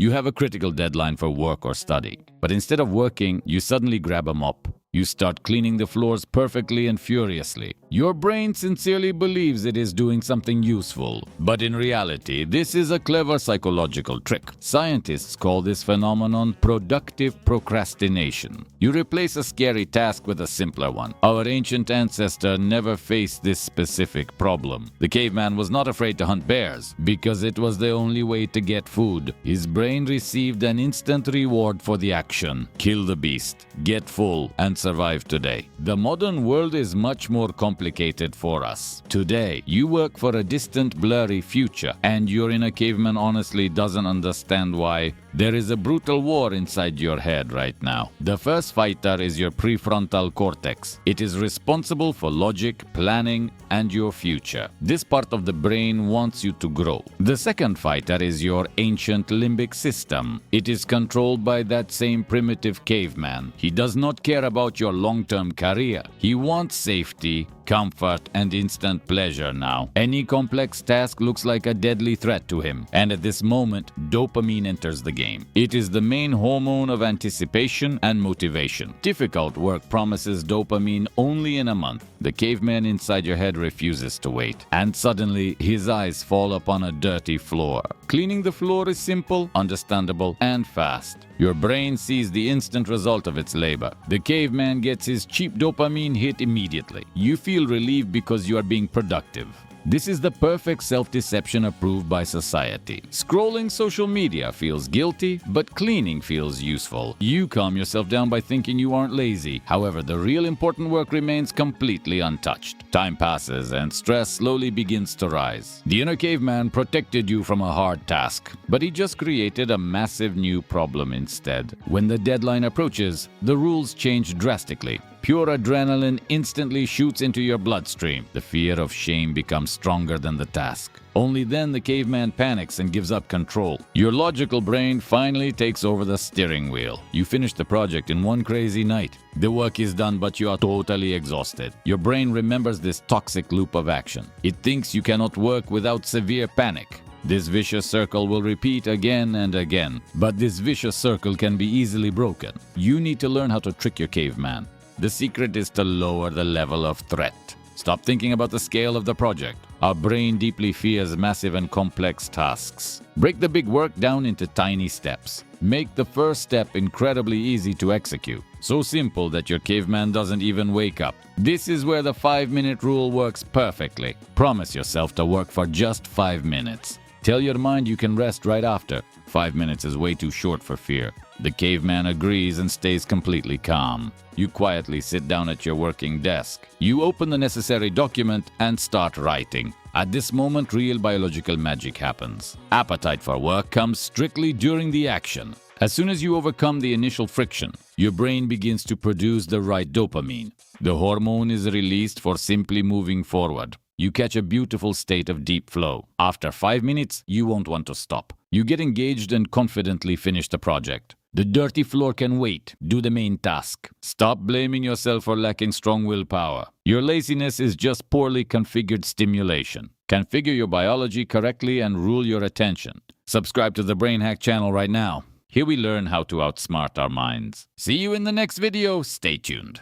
You have a critical deadline for work or study, but instead of working, you suddenly grab a mop. You start cleaning the floors perfectly and furiously. Your brain sincerely believes it is doing something useful. But in reality, this is a clever psychological trick. Scientists call this phenomenon productive procrastination. You replace a scary task with a simpler one. Our ancient ancestor never faced this specific problem. The caveman was not afraid to hunt bears because it was the only way to get food. His brain received an instant reward for the action. Kill the beast, get full, and survive today. The modern world is much more complicated for us. Today, you work for a distant, blurry future, and you're in a caveman honestly doesn't understand why. There is a brutal war inside your head right now. The first fighter is your prefrontal cortex. It is responsible for logic, planning, and your future. This part of the brain wants you to grow. The second fighter is your ancient limbic system. It is controlled by that same primitive caveman. He does not care about your long-term career. He wants safety, comfort, and instant pleasure now. Any complex task looks like a deadly threat to him, and at this moment, dopamine enters the game. It is the main hormone of anticipation and motivation. Difficult work promises dopamine only in a month. The caveman inside your head refuses to wait, and suddenly his eyes fall upon a dirty floor. Cleaning the floor is simple, understandable, and fast. Your brain sees the instant result of its labor. The caveman gets his cheap dopamine hit immediately. You feel relieved because you are being productive. This is the perfect self-deception approved by society. Scrolling social media feels guilty, but cleaning feels useful. You calm yourself down by thinking you aren't lazy. However, the real important work remains completely untouched. Time passes and stress slowly begins to rise. The inner caveman protected you from a hard task, but he just created a massive new problem instead. When the deadline approaches, the rules change drastically. Pure adrenaline instantly shoots into your bloodstream. The fear of shame becomes stronger than the task. Only then the caveman panics and gives up control. Your logical brain finally takes over the steering wheel. You finish the project in one crazy night. The work is done, but you are totally exhausted. Your brain remembers this toxic loop of action. It thinks you cannot work without severe panic. This vicious circle will repeat again and again. But this vicious circle can be easily broken. You need to learn how to trick your caveman. The secret is to lower the level of threat. Stop thinking about the scale of the project. Our brain deeply fears massive and complex tasks. Break the big work down into tiny steps. Make the first step incredibly easy to execute. So simple that your caveman doesn't even wake up. This is where the 5-minute rule works perfectly. Promise yourself to work for just 5 minutes. Tell your mind you can rest right after. 5 minutes is way too short for fear. The caveman agrees and stays completely calm. You quietly sit down at your working desk. You open the necessary document and start writing. At this moment, real biological magic happens. Appetite for work comes strictly during the action. As soon as you overcome the initial friction, your brain begins to produce the right dopamine. The hormone is released for simply moving forward. You catch a beautiful state of deep flow. After 5 minutes, you won't want to stop. You get engaged and confidently finish the project. The dirty floor can wait. Do the main task. Stop blaming yourself for lacking strong willpower. Your laziness is just poorly configured stimulation. Configure your biology correctly and rule your attention. Subscribe to the Brain Hack channel right now. Here we learn how to outsmart our minds. See you in the next video. Stay tuned.